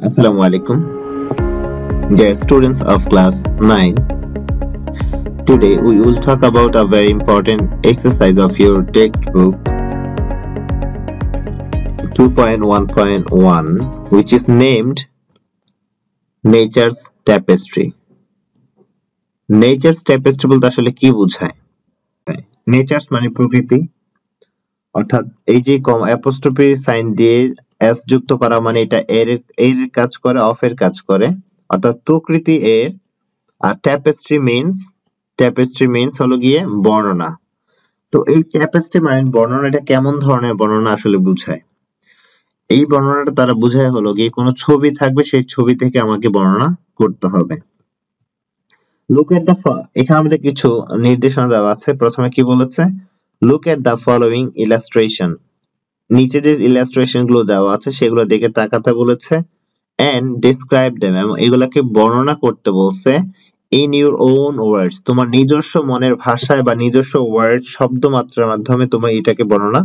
Assalamu alaikum, dear students of class 9. Today we will talk about a very important exercise of your textbook 2.1.1, which is named Nature's Tapestry. Nature's Tapestry বলতে আসলে কি বোঝায়? Nature's মানে প্রকৃতি, অর্থাৎ এই যে অ্যাপোস্ট্রফি সাইন দিয়ে এস যুক্ত করা মানে এটা এর কাজ করে, অফ এর কাজ করে, অর্থাৎ প্রকৃতি এর। আর ট্যাপেস্ট্রি মিন্স হলো গিয়ে বর্ণনা। তো এই ট্যাপেস্ট্রি মানে বর্ণনাটা কেমন ধরনের বর্ণনা আসলে বুঝায়? এই বর্ণনাটা তারা বুঝায় হলো গিয়ে কোনো ছবি থাকবে, সেই ছবি থেকে আমাকে বর্ণনা করতে হবে। লুক এট দ্য, এখানে আমাদের কিছু নির্দেশনা দেওয়া আছে। প্রথমে কি বলেছে? Look at the following illustration. নিচে যে ইলাস্ট্রেশন গুলো দেওয়া আছে সেগুলো দেখে তাকাতে বলেছে। এন্ড ডিসক্রাইব দেম, এবং এগুলাকে বর্ণনা করতে বলছে। ইন ইউর ওন ওয়ার্ডস, তোমার নিজস্ব মনের ভাষায় বা নিজস্ব ওয়ার্ড শব্দ মাত্রার মাধ্যমে তোমার এটাকে বর্ণনা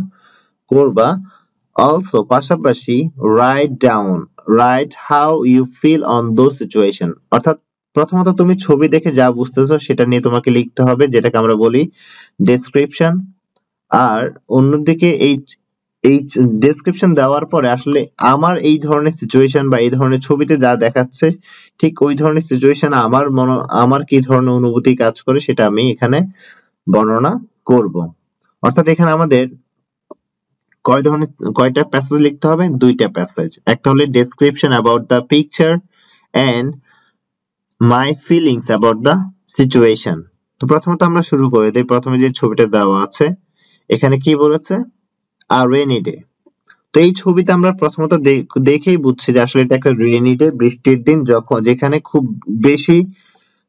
করবা। অলসো পাশাপাশি right how you feel on those situation, অর্থাৎ প্রথমত তুমি ছবি দেখে যা বুঝতেছো সেটা নিয়ে তোমাকে লিখতে হবে, যেটাকে আমরা বলি ডেসক্রিপশন। আর অন্যদিকে এই ডেসক্রিপশন দেওয়ার পরে আসলে আমার এই ধরনের সিচুয়েশন বা এই ধরনের ছবিতে যা দেখাচ্ছে ঠিক ওই ধরনের সিচুয়েশন আমার কি ধরনের অনুভূতি কাজ করে সেটা আমি এখানে বর্ণনা করব। অর্থাৎ এখানে আমাদের কয়টা প্যাসেজ লিখতে হবে? দুইটা প্যাসেজ। একটা হলো description about the picture and my feelings about the situation. তো প্রথমত আমরা শুরু করে দিই। প্রথমে যে ছবিটা দেওয়া আছে এখানে কি বলেছে? আর রেইনি ডে। তো এই ছবিতে আমরা প্রথমত দেখেই বুঝছি যে আসলে এটা একটা রেইনি ডে, বৃষ্টির দিন, যেখানে খুব বেশি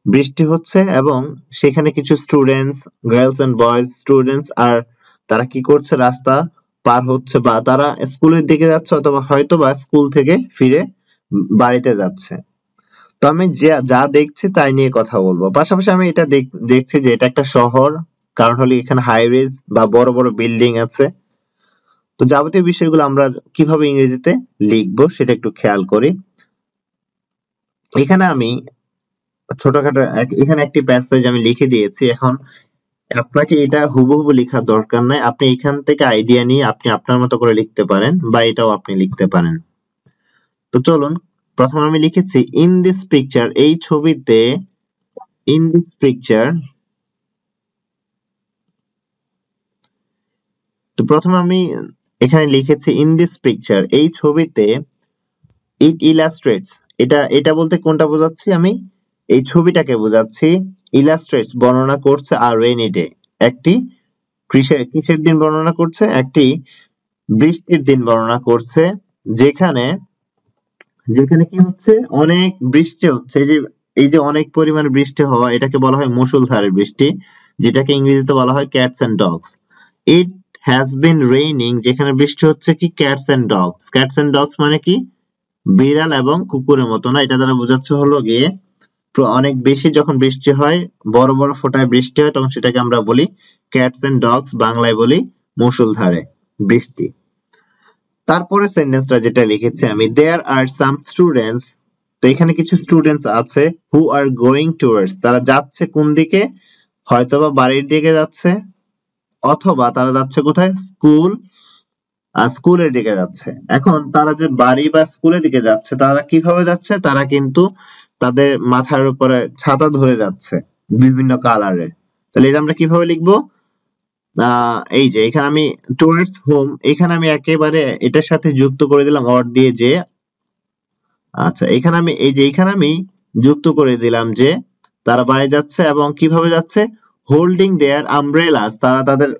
বৃষ্টি হচ্ছে এবং সেখানে কিছু students, girls and boys students, আর তারা কি করছে? রাস্তা পার হচ্ছে, বা তারা স্কুলের দিকে যাচ্ছে, অথবা হয়তো বা স্কুল থেকে ফিরে বাড়িতে যাচ্ছে। তো আমি যা দেখছি তাই নিয়ে কথা বলবো। পাশাপাশি আমি এটা দেখছি যে এটা একটা শহর, কারণ হলো এখানে হাইওয়েজ বা বড় বড় বিল্ডিং আছে। তো যাবতীয় বিষয়গুলো আমরা কিভাবে ইংরেজিতে লিখবো সেটা একটু খেয়াল করি। এখানে আমি ছোটখাটো এখানে একটি প্যাসেজ আমি লিখে দিয়েছি। এখন আপনাকে এটা হুবহু লেখার দরকার নাই, আপনি এখান থেকে আইডিয়া নিয়ে আপনি আপনার মতো করে লিখতে পারেন, বা এটাও আপনি লিখতে পারেন। তো চলুন, প্রথমে আমি লিখেছি ইন দিস পিকচার, এই ছবিতে। ইন দিস পিকচার, তো প্রথমে আমি এখানে লিখেছি ইন দিস পিকচার, এই ছবিতে। ইট ইলাস্ট্রেটস, এটা বলতে কোনটা বোঝাচ্ছি? আমি এই ছবিটাকে বোঝাচ্ছি। ইলাস্ট্রেটস বর্ণনা করছে আর রেইনি ডে, একটি কিসের দিন বর্ণনা করছে? একটি বৃষ্টির দিন বর্ণনা করছে, যেখানে কি হচ্ছে? অনেক বৃষ্টি হচ্ছে। এই যে অনেক পরিমাণে বৃষ্টি হওয়া, এটাকে বলা হয় মুষলধারে বৃষ্টি, যেটাকে ইংরেজিতে বলা হয় cats and dogs. It has been raining, যেখানে বৃষ্টি হচ্ছে কি? Cats and dogs. Cats and dogs মানে কি? বিড়াল এবং কুকুরের মতো না, এটা দ্বারা বোঝাচ্ছে হলো গিয়ে অনেক বেশি যখন বৃষ্টি হয়, বড় বড় ফোঁটায় বৃষ্টি হয়, তখন সেটাকে আমরা বলি ক্যাটস এন্ড ডগস, বাংলায় বলি মুষলধারে বৃষ্টি। তারপরে সেন্টেন্সটা যেটা লিখেছি আমি, দেয়ার আর সাম স্টুডেন্টস, তো এখানে কিছু স্টুডেন্টস আছে, হু আর গোয়িং টুয়ার্ডস, তারা যাচ্ছে কোন দিকে? হয়তোবা বাড়ির দিকে যাচ্ছে, অথবা তারা যাচ্ছে কোথায়? স্কুলের দিকে যাচ্ছে। এখন তারা যে বাড়ি বা স্কুলের দিকে যাচ্ছে, তারা কিভাবে যাচ্ছে? তারা কিন্তু তাদের মাথার উপরে ছাতা ধরে যাচ্ছে বিভিন্ন কালারের। তাহলে এটা আমরা কিভাবে লিখবো? এই যে এখানে আমি টুয়ার্ডস হোম, এখানে আমি একেবারে এটার সাথে যুক্ত করে দিলাম অর দিয়ে, যে আচ্ছা এখানে আমি যুক্ত করে দিলাম যে তারা বাড়ি যাচ্ছে, এবং কিভাবে যাচ্ছে? হোল্ডিং দেয়ার আমব্রেলাস, তারা তাদের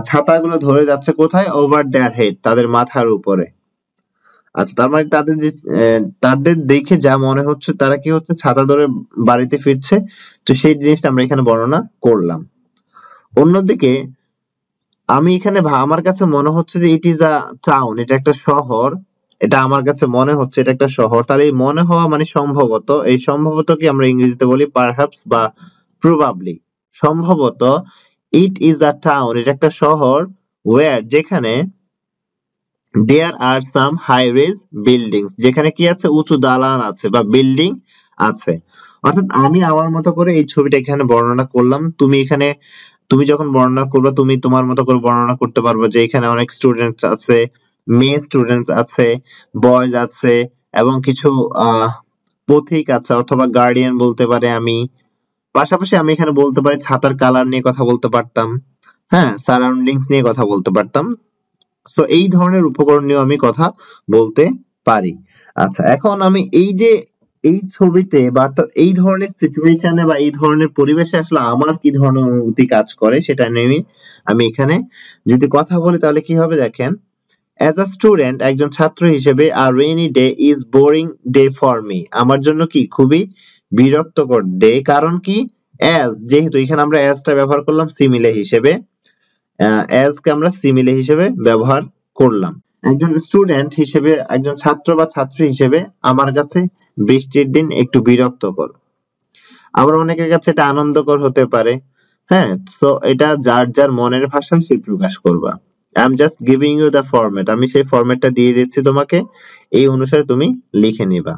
ছাতাগুলো ধরে যাচ্ছে কোথায়? ওভার দেয়ার হেড, তাদের মাথার উপরে। আচ্ছা, তার মানে তাদের দেখে যা মনে হচ্ছে তারা কি হচ্ছে? ছাতা ধরে বাড়িতে ফিরছে। তো সেই জিনিসটা আমরা এখানে বর্ণনা করলাম। অন্যদিকে আমি এখানে আমার কাছে মনে হচ্ছে যে ইট ইজ আ টাউন, এটা একটা শহর। এটা আমার কাছে মনে হচ্ছে এটা একটা শহর। তাহলে এই মনে হওয়া মানে সম্ভবত, এই সম্ভবত কি আমরা ইংরেজিতে বলি পারহ্যাপস বা প্রবাবলি। সম্ভবত ইট ইজ আ টাউন, এটা একটা শহর, ওয়্যার, যেখানে দেয়ার আর সাম হাই রেজ বিল্ডিংস, যেখানে কি আছে, উঁচু দালান আছে বা বিল্ডিং আছে। অর্থাৎ আমি আমার মতো করে এই ছবিটা এখানে বর্ণনা করলাম, তুমি যখন বর্ণনা করবে তুমি তোমার মতো করে বর্ণনা করতে পারবে যে এখানে অনেক স্টুডেন্টস আছে, মেয়ে স্টুডেন্টস আছে, বয়েজ আছে, এবং কিছু আহ পথিক আছে অথবা গার্ডিয়ান বলতে পারে আমি। পাশাপাশি আমি এখানে বলতে পারি ছাতার কালার নিয়ে কথা বলতে পারতাম, হ্যাঁ, সারাউন্ডিংস নিয়ে কথা বলতে পারতাম। সো এই ধরনের উপকরণ নিয়েও আমি কথা বলতে পারি। আচ্ছা, এখন আমি এই যে এই ছবিতে বা অর্থাৎ এই ধরনের সিচুয়েশনে বা এই ধরনের পরিবেশে আসলে আমার কি ধরনের অনুভূতি কাজ করে সেটা নিয়ে আমি এখানে যদি কথা বলি তাহলে কি হবে দেখেন। অ্যাজ আ স্টুডেন্ট, একজন ছাত্র হিসেবে, আর rainy day is boring day for me, আমার জন্য কি খুবই বিরক্তকর ডে। কারণ কি, অ্যাজ যেহেতু এখানে আমরা অ্যাজটা ব্যবহার করলাম সিমিলে হিসেবে, অ্যাজ কে আমরা সিমিলে হিসেবে ব্যবহার করলাম। একজন স্টুডেন্ট হিসেবে, একজন ছাত্র বা ছাত্রী হিসেবে আমার কাছে বৃষ্টির দিন একটু বিরক্তকর। আবার অনেকের কাছে এটা আনন্দকর হতে পারে। হ্যাঁ, তো এটা যার যার মনের ভাষা সে প্রকাশ করবা। I am just giving you the format, আমি সেই ফরম্যাটটা দিয়ে দিচ্ছি তোমাকে, এই অনুসারে তুমি লিখে নিবা।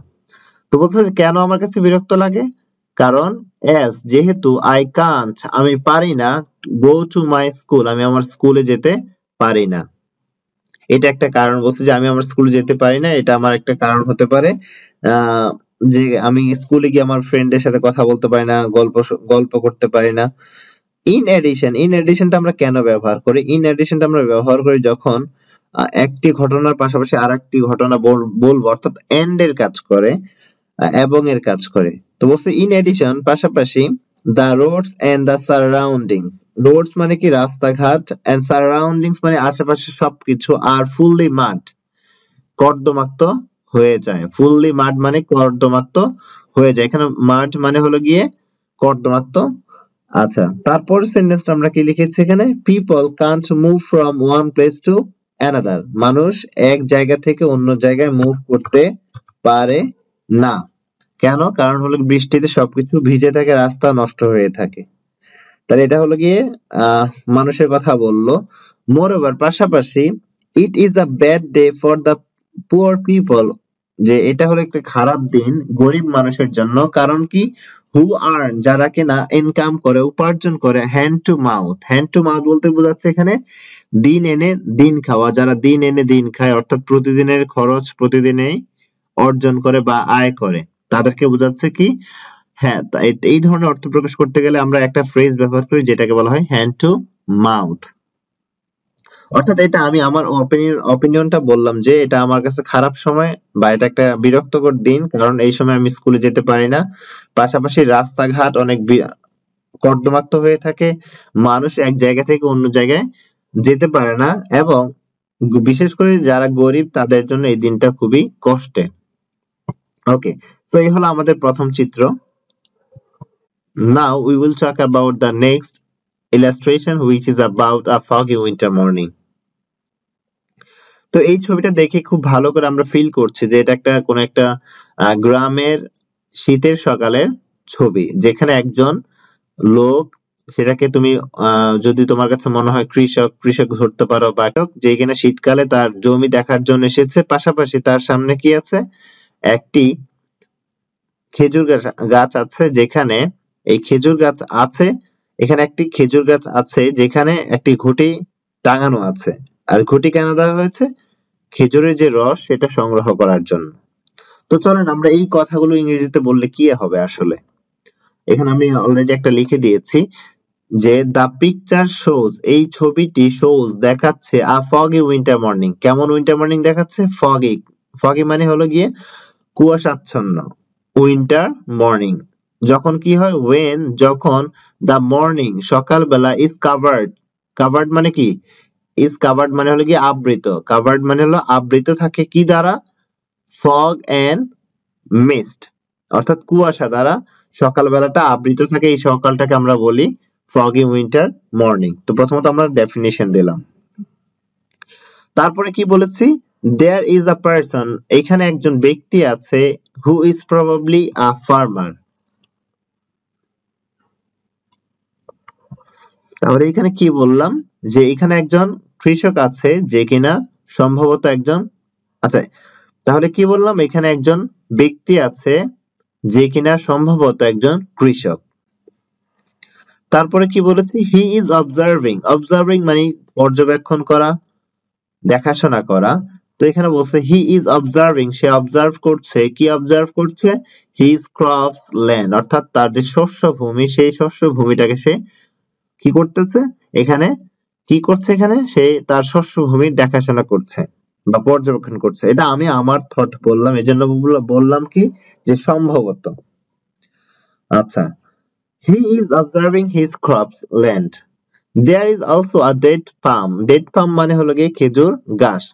তো বলতেছে কেন আমার কাছে বিরক্ত লাগে, কারণ অ্যাজ যেহেতু, আই কান্ট আমি পারি না, গো টু মাই স্কুল আমি আমার স্কুলে যেতে পারি না। এটা একটা কারণ বলছে যে আমি আমার স্কুলে যেতে পারি না, এটা আমার একটা কারণ হতে পারে। আহ, যে আমি স্কুলে গিয়ে আমার ফ্রেন্ডের সাথে কথা বলতে পারি না, গল্প করতে পারি না। ইন এডিশনটা আমরা কেন ব্যবহার করি? ইন এডিশনটা আমরা ব্যবহার করি যখন একটি ঘটনার পাশাপাশি আরেকটি ঘটনা বলবো, অর্থাৎ এন্ড এর কাজ করে, এবং এর কাজ করে। তো বলছে ইন এডিশন পাশাপাশি the roads and the surroundings, roads মানে কি রাস্তাঘাট, এন্ড সারাউন্ডিংস মানে আশেপাশে সবকিছু, আর ফুললি মাড কর্দমাক্ত হয়ে যায়। ফুললি মাড মানে কর্দমাক্ত হয়ে যায়, এখানে মাড মানে হলো গিয়ে কর্দমাক্ত। আচ্ছা, তারপর সেন্টেন্সটা আমরা কি লিখেছি এখানে, people can't move from one place to another, মানুষ এক জায়গা থেকে অন্য জায়গায় মুভ করতে পারে না। কেন? কারণ হলো বৃষ্টিতে সবকিছু ভিজে থাকে, রাস্তা নষ্ট হয়ে থাকে। তাহলে এটা হলো গিয়ে আহ মানুষের কথা বললো। মোরওভার পাশাপাশি, it is a bad day for the poor people, যে এটা হলো একটা খারাপ দিন গরিব মানুষের জন্য। কারণ কি, হু আর্ন যারা কিনা ইনকাম করে, উপার্জন করে, হ্যান্ড টু মাউথ বলতে বোঝাচ্ছে এখানে দিন এনে দিন খাওয়া, যারা দিন এনে দিন খায়, অর্থাৎ প্রতিদিনের খরচ প্রতিদিনেই অর্জন করে বা আয় করে, তাদেরকে বোঝাচ্ছে কি। হ্যাঁ, এই ধরনের অর্থ প্রকাশ করতে গেলে আমরা একটা ফ্রেজ ব্যবহার করি যেটাকে বলা হয় হ্যান্ড টু মাউথ। অর্থাৎ এটা আমি আমার অপিনিয়নটা বললাম যে এটা আমার কাছে খারাপ সময় বা এটা একটা বিরক্তকর দিন, কারণ এই সময় আমি স্কুলে যেতে পারি না। পাশাপাশি রাস্তাঘাট অনেক কর্দমাক্ত হয়ে থাকে, মানুষ এক জায়গা থেকে অন্য জায়গায় যেতে পারে না, এবং বিশেষ করে যারা গরিব তাদের জন্য এই দিনটা খুবই কষ্টের। ওকে, তো এই হলো আমাদের প্রথম চিত্র। Now we will talk about the next illustration, which is about a foggy winter morning. তো এই ছবিটা দেখে খুব ভালো করে আমরা ফিল করছি যে এটা একটা কোন একটা গ্রামের শীতের সকালের ছবি, যেখানে একজন লোক, সেটাকে তুমি যদি তোমার কাছে মনে হয় কৃষক ধরতে পারো, বা যে কিনা শীতকালে তার জমি দেখার জন্য এসেছে, পাশাপাশি তার সামনে কি আছে, একটি খেজুর গাছ আছে, যেখানে এই খেজুর গাছ আছে, এখানে একটি খেজুর গাছ আছে যেখানে একটি ঘটি টাঙানো আছে। আর ঘটি কেন দেওয়া হয়েছে? খেজুরের যে রস সেটা সংগ্রহ করার জন্য। তো চলেন আমরা এই কথাগুলো ইংরেজিতে বললে কি হবে আসলে। এখানে আমি অলরেডি একটা লিখে দিয়েছি যে দ্য পিকচার শোজ, এই ছবিটি শোজ দেখাচ্ছে, আ ফগি উইন্টার মর্নিং, কেমন উইন্টার মর্নিং দেখাচ্ছে? ফগি, ফগি মানে হলো গিয়ে কুয়াশাচ্ছন্ন। উইন্টার মর্নিং যখন কি হয়, ওয়েন যখন, দ্য মর্নিং সকালবেলা, ইজ কাভার্ড, কাভার্ড মানে কি, ইজ কাভার্ড মানে হলো কি আবৃত, কাভার্ড মানে হলো আবৃত থাকে কি দ্বারা, ফগ এন্ড মিস্ট, অর্থাৎ কুয়াশা দ্বারা সকালবেলাটা আবৃত থাকে, এই সকালটাকে আমরা বলি ফগি উইন্টার মর্নিং। তো প্রথমত আমরা ডেফিনিশন দিলাম, তারপরে কি বলেছি, দেয়ার ইজ আ পারসন, এখানে একজন ব্যক্তি আছে, who is probably a farmer, তাহলে এখানে কি বললাম যে এখানে একজন কৃষক আছে যে কিনা সম্ভবত একজন, আচ্ছা তাহলে কি বললাম, এখানে একজন ব্যক্তি আছে যে কিনা সম্ভবত একজন কৃষক। তারপরে কি বলেছি, হি ইজ অবজার্ভিং, অবজার্ভিং মানে পর্যবেক্ষণ করা, দেখাশোনা করা। তো এখানে বলছে he is observing, say observe করছে, কি অবজার্ভ করছে, হিজ ক্রপস ল্যান্ড, অর্থাৎ তার যে শস্য ভূমি, সেই শস্য ভূমিটাকে সে কি করতেছে এখানে, কি করছে এখানে, সে তার শস্য ভূমির দেখাশোনা করছে বা পর্যবেক্ষণ করছে। এটা আমি আমার থট বললাম, এজন্য বললাম কি যে সম্ভবত। আচ্ছা, he is observing his crops land. There is also a date palm. Date palm মানে হলো গিয়ে খেজুর গাছ।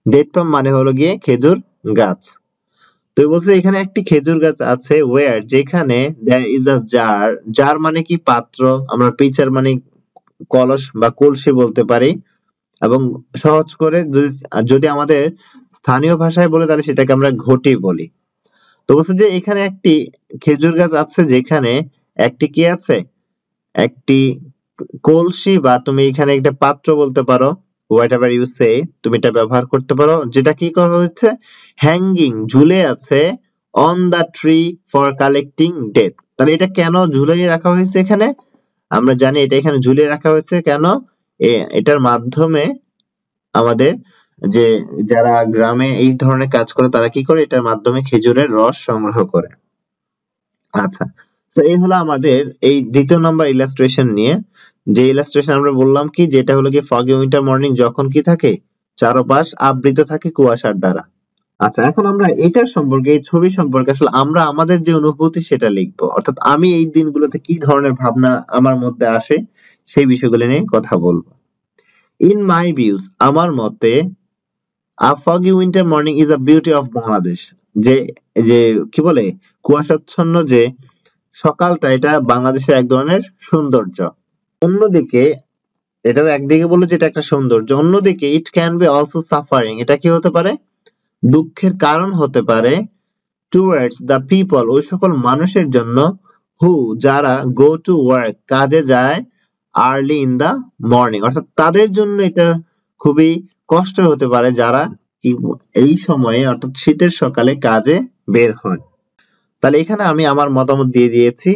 ডেট পাম মানে হলো গিয়ে খেজুর গাছ। তো বলছে এখানে একটি খেজুর গাছ আছে, where যেখানে there is a jar, jar মানে কি পাত্র, আমরা পিচার মানে কলস বা কলসি বলতে পারি, এবং সহজ করে যদি আমাদের স্থানীয় ভাষায় বলে তাহলে সেটাকে আমরা ঘটি বলি। তো বলছে যে এখানে একটি খেজুর গাছ আছে যেখানে একটি কি আছে, একটি কলসি বা তুমি এখানে একটা পাত্র বলতে পারো, হোয়াটএভার ইউ সে, তুমি এটা ব্যবহার করতে পারো, যেটা কি করা হচ্ছে, হ্যাঙ্গিং ঝুলে আছে, on the tree for collecting date. তাহলে এটা কেন ঝুলিয়ে রাখা হয়েছে এখানে, আমরা জানি এটা এখানে ঝুলিয়ে রাখা হয়েছে কেন, এটার মাধ্যমে আমাদের যে যারা গ্রামে এই ধরনের কাজ করে তারা কি করে, এটার মাধ্যমে খেজুরের রস সংগ্রহ করে। আচ্ছা, তো এই হলো আমাদের এই দ্বিতীয় নাম্বার ইলাস্ট্রেশন নিয়ে। যে ইলাস্ট্রেশন আমরা বললাম কি, যেটা হলো কি ফগি উইন্টার মর্নিং, যখন কি থাকে, চারপাশ আবৃত থাকে কুয়াশার দ্বারা। আচ্ছা, এখন আমরা এটার সম্পর্কে, এই ছবি সম্পর্কে আসলে আমরা আমাদের যে অনুভূতি সেটা লিখবো, অর্থাৎ আমি এই দিনগুলোতে কি ধরনের ভাবনা আমার মধ্যে আসে সেই বিষয়গুলো নিয়ে কথা বলবো। ইন মাই ভিউজ, আমার মতে, আ foggy winter morning is a beauty of Bangladesh. যে যে কি বলে, কুয়াশাচ্ছন্ন যে সকালটা, এটা বাংলাদেশের এক ধরনের সৌন্দর্য। অন্যদিকে এটা একদিকে বললো যে এটা একটা সৌন্দর্য, অন্যদিকে it can be also suffering, এটা কি হতে পারে, দুঃখের কারণ হতে পারে, টুয়ার্ডস দ্য পিপল, ওই সকল মানুষের জন্য, হু যারা গো টু ওয়ার্ক, কাজে যায়, আর্লি ইন দা মর্নিং, অর্থাৎ তাদের জন্য এটা খুবই কষ্টের হতে পারে যারা এই সময়ে অর্থাৎ শীতের সকালে কাজে বের হয়। তাহলে এখানে আমি আমার মতামত দিয়ে দিয়েছি।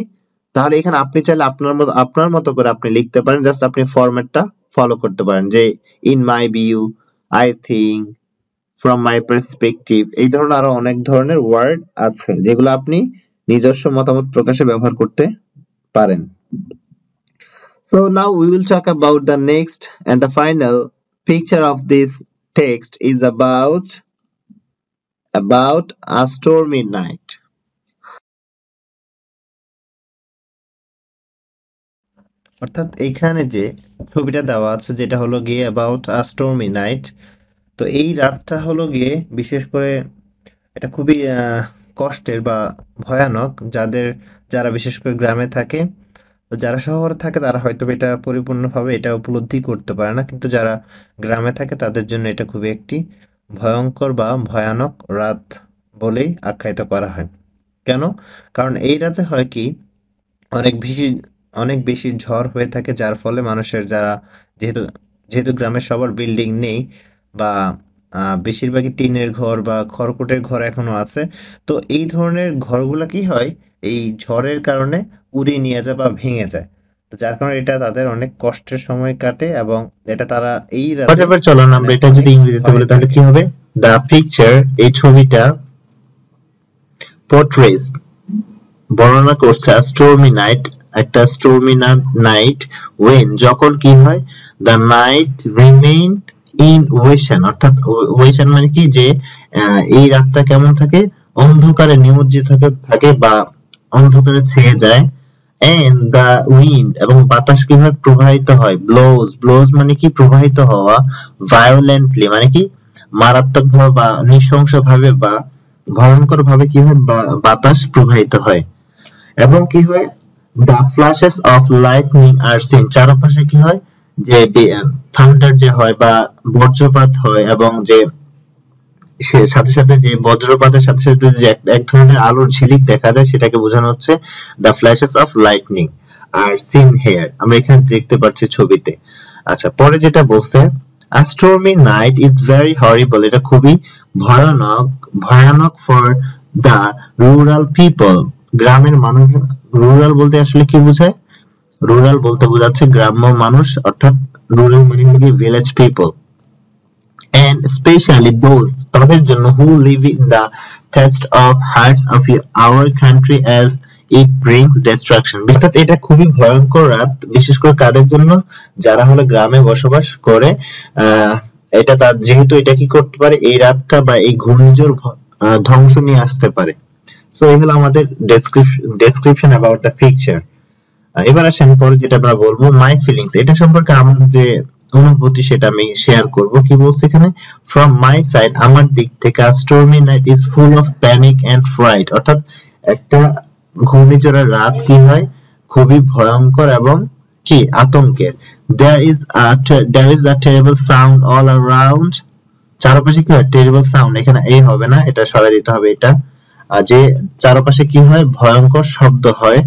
তাহলে এখানে আপনি চাইলে আপনার মতো করে আপনি লিখতে পারেন, জাস্ট আপনি ফরম্যাটটা ফলো করতে পারেন, যে in my view, I think, from my perspective, এই ধরনের আরো অনেক ধরনের ওয়ার্ড আছে যেগুলো আপনি নিজস্ব মতামত প্রকাশে ব্যবহার করতে পারেন। So now we will talk about the next and the final picture of this text is about a stormy night. অর্থাৎ এখানে যে ছবিটা দেওয়া আছে যেটা হলো গিয়ে অ্যাবাউট আ স্টর্মি নাইট, তো এই রাতটা হলো গিয়ে বিশেষ করে এটা খুবই কষ্টের বা ভয়ানক, যারা বিশেষ করে গ্রামে থাকে। তো যারা শহরে থাকে তারা হয়তো এটা পরিপূর্ণভাবে এটা উপলব্ধি করতে পারে না, কিন্তু যারা গ্রামে থাকে তাদের জন্য এটা খুবই একটি ভয়ঙ্কর বা ভয়ানক রাত বলেই আখ্যায়িত করা হয়। কেন? কারণ এই রাতে হয় কি, অনেক বেশি অনেক বেশি ঝড় হয়ে থাকে, যার ফলে মানুষের যারা, যেহেতু যেহেতু গ্রামের সবার বিল্ডিং নেই বা বেশিরভাগই টিনের ঘর বা খড়কুটের ঘর এখনো আছে, তো এই ধরনের ঘরগুলো কি হয়, এই ঝড়ের কারণে উড়িয়ে নিয়ে যায় বা ভেঙে যায়। তো যার কারণে এটা তাদের অনেক কষ্টের সময় কাটে, এবং এটা তারা এই রাতে হোয়াটএভার, চলো না আমরা এটা যদি ইংরেজিতে বলি তাহলে কি হবে, দ্য পিকচার, এই ছবিটা, পোর্ট্রেস বর্ণনা করছে স্টোরমি নাইট, একটা স্টোরমি নাইট, ওয়েন যখন কি হয়, দ্য নাইট রিমেইন ইন ওয়েশন, অর্থাৎ ওয়েশন মানে কি, যে এই রাতটা কেমন থাকে, অন্ধকারে নিমজ্জিত থাকে বা অন্ধকারে ছেয়ে যায়, এন্ড দ্য উইন্ড, এবং বাতাস কিভাবে প্রবাহিত হয়, ব্লোজ মানে কি প্রবাহিত হওয়া, ভায়োলেন্টলি মানে কি মারাত্মক ভাবে বা নৃশংস ভাবে বা ভয়ঙ্কর ভাবে কিভাবে বাতাস প্রবাহিত হয়, এবং কি হয়, the flashes of lightning are seen, চারপাশে কি হয়, যে থান্ডার যে হয় বা বজ্রপাত হয়, এবং যে সাথে সাথে যে বজ্রপাতের সাথে সাথে যে এক ধরনের আলোর ঝিলিক দেখা যায়, সেটাকে বোঝানো হচ্ছে the flashes of lightning are seen here, আমরা এখানে দেখতে পাচ্ছি ছবিতে। আচ্ছা, পরে যেটা বলছে, A stormy night is very horrible. এটা খুবই ভয়ানক ভয়ানক for the rural people. গ্রামের মানুষ রুরাল বলতে আসলে কি বোঝায়? রুরাল বলতে বোঝাচ্ছে গ্রাম্য মানুষ অর্থাৎ রুরাল মানে হলো village people and especially those তাদের জন্য who live in the thatched of huts of our country as it brings destruction. অর্থাৎ এটা খুবই ভয়ঙ্কর রাত বিশেষ করে কাদের জন্য যারা হলো গ্রামে বসবাস করে এটা তার যেহেতু এটা কি করতে পারে এই রাতটা বা এই ঘূর্ণিঝড় ধ্বংস নিয়ে আসতে পারে সো এই হলো আমাদের ডেসক্রিপশন অ্যাবাউট দ্য পিকচার এবার আসেন পরে যেটা আমরা বলবো মাই ফিলিংস এটা সম্পর্কে আমার যে অনুভূতি সেটা আমি শেয়ার করব কি বলছে এখানে ফ্রম মাই সাইড আমার দিক থেকে stormy night is full of panic and fright অর্থাৎ একটা ঘূর্ণিঝড়ের রাত কি হয় খুবই ভয়ঙ্কর এবং কি আতঙ্কের there is a terrible sound all around চারপাশে কি হয় টেরিবল সাউন্ড এখানে এই হবে না এটা সরাই দিতে হবে এটা আর যে চারপাশে কি হয় ভয়ঙ্কর শব্দ হয়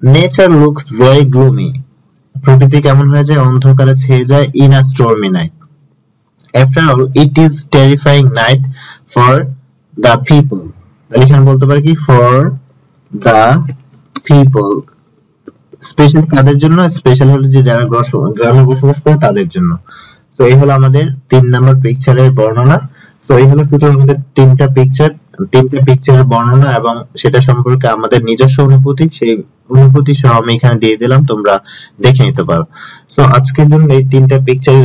নেচার লুকস ভেরি গ্লুমি প্রকৃতি কেমন হয়ে যায় অন্ধকারে ছেয়ে যায় in a stormy night after all it is terrifying night for the people তাহলে এখানে বলতে পারি কি ফর দ্য পিপল স্পেশাল কাদের জন্য স্পেশাল হলো যে যারা গ্রামে বসবাস করে তাদের জন্য সো এই হলো আমাদের 3 নাম্বার পিকচারের বর্ণনা সো এই হলো টোটাল আমাদের তিনটা পিকচারের বর্ণনা এবং সেটা সম্পর্কে আমাদের নিজস্ব অনুভূতি সেই অনুভূতি সহ আমি এখানে দিয়ে দিলাম তোমরা দেখে নিতে পারো সো আজকের জন্য এই তিনটা পিকচার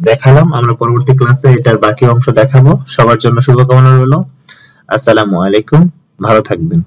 দেখালাম আমরা পরবর্তী ক্লাসে এটার বাকি অংশ দেখাবো সবার জন্য শুভকামনা রইলো আসসালামু আলাইকুম ভালো থাকবেন